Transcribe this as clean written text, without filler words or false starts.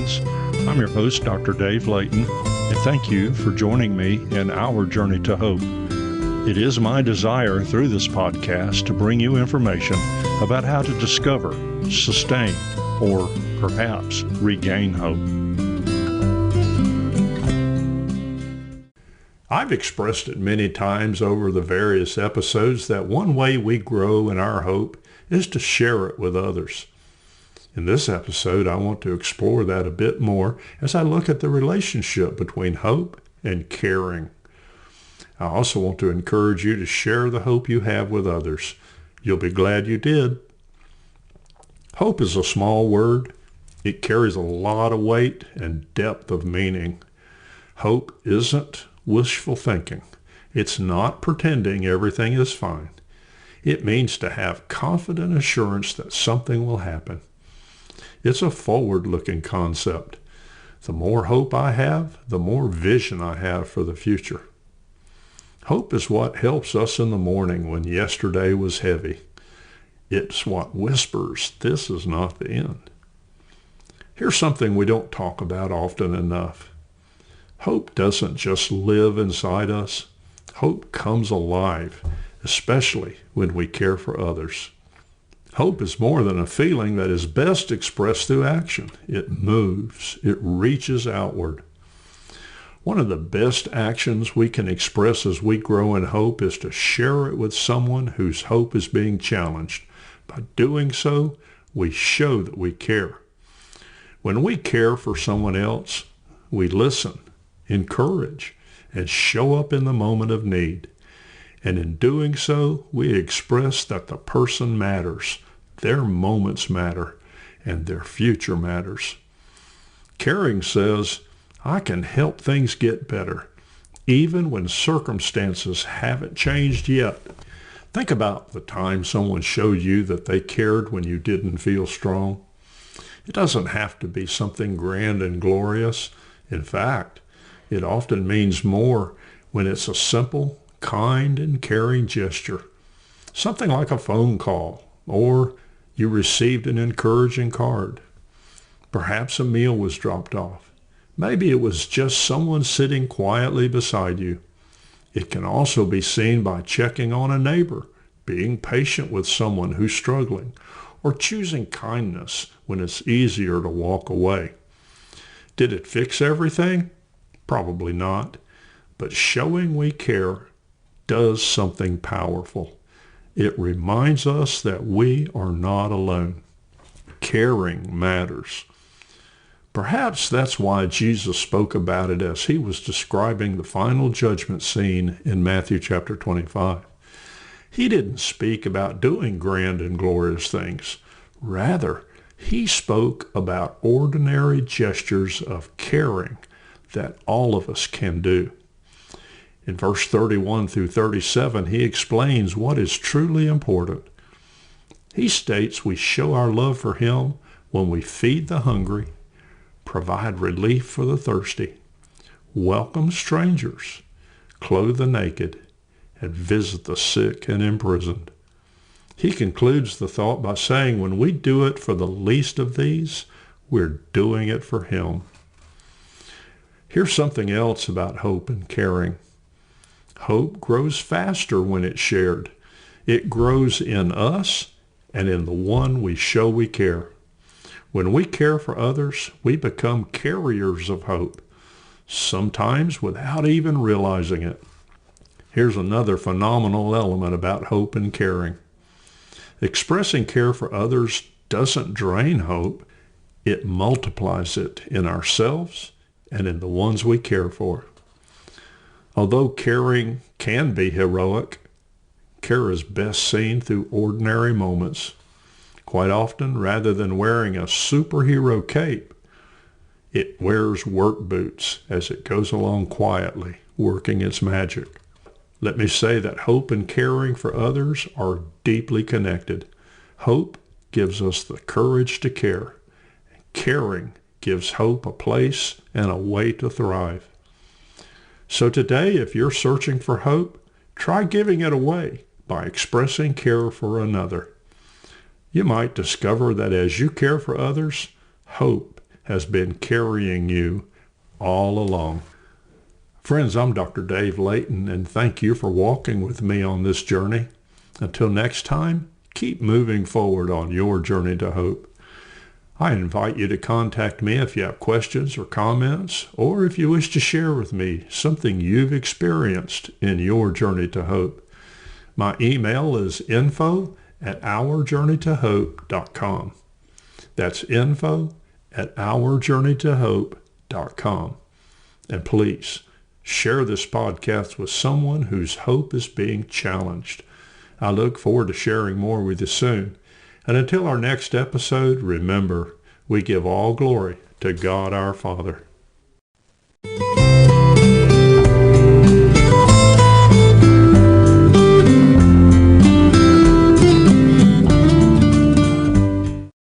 friends. I'm your host, Dr. Dave Layton, and thank you for joining me in our journey to hope. It is my desire through this podcast to bring you information about how to discover, sustain, or perhaps regain hope. I've expressed it many times over the various episodes that one way we grow in our hope is to share it with others. In this episode, I want to explore that a bit more as I look at the relationship between hope and caring. I also want to encourage you to share the hope you have with others. You'll be glad you did. Hope is a small word. It carries a lot of weight and depth of meaning. Hope isn't wishful thinking. It's not pretending everything is fine. It means to have confident assurance that something will happen. It's a forward-looking concept. The more hope I have, the more vision I have for the future. Hope is what helps us in the morning when yesterday was heavy. It's what whispers, this is not the end. Here's something we don't talk about often enough. Hope doesn't just live inside us. Hope comes alive, especially when we care for others. Hope is more than a feeling that is best expressed through action. It moves. It reaches outward. One of the best actions we can express as we grow in hope is to share it with someone whose hope is being challenged. By doing so, we show that we care. When we care for someone else, we listen, encourage, and show up in the moment of need. And in doing so, we express that the person matters, their moments matter, and their future matters. Caring says, I can help things get better, even when circumstances haven't changed yet. Think about the time someone showed you that they cared when you didn't feel strong. It doesn't have to be something grand and glorious. In fact, it often means more when it's a simple, kind, and caring gesture. Something like a phone call, or you received an encouraging card. Perhaps a meal was dropped off. Maybe it was just someone sitting quietly beside you. It can also be seen by checking on a neighbor, being patient with someone who's struggling, or choosing kindness when it's easier to walk away. Did it fix everything? Probably not. But showing we care does something powerful. It reminds us that we are not alone. Caring matters. Perhaps that's why Jesus spoke about it as he was describing the final judgment scene in Matthew chapter 25. He didn't speak about doing grand and glorious things. Rather, he spoke about ordinary gestures of caring that all of us can do. In verse 31 through 37, he explains what is truly important. He states we show our love for him when we feed the hungry, provide relief for the thirsty, welcome strangers, clothe the naked, and visit the sick and imprisoned. He concludes the thought by saying when we do it for the least of these, we're doing it for him. Here's something else about hope and caring. Hope grows faster when it's shared. It grows in us and in the one we show we care. When we care for others, we become carriers of hope, sometimes without even realizing it. Here's another phenomenal element about hope and caring. Expressing care for others doesn't drain hope. It multiplies it in ourselves and in the ones we care for. Although caring can be heroic, care is best seen through ordinary moments. Quite often, rather than wearing a superhero cape, it wears work boots as it goes along quietly, working its magic. Let me say that hope and caring for others are deeply connected. Hope gives us the courage to care. Caring gives hope a place and a way to thrive. So today, if you're searching for hope, try giving it away by expressing care for another. You might discover that as you care for others, hope has been carrying you all along. Friends, I'm Dr. Dave Layton, and thank you for walking with me on this journey. Until next time, keep moving forward on your journey to hope. I invite you to contact me if you have questions or comments, or if you wish to share with me something you've experienced in your journey to hope. My email is info@ourjourneytohope.com. That's info@ourjourneytohope.com. And please, share this podcast with someone whose hope is being challenged. I look forward to sharing more with you soon. And until our next episode, remember, we give all glory to God our Father.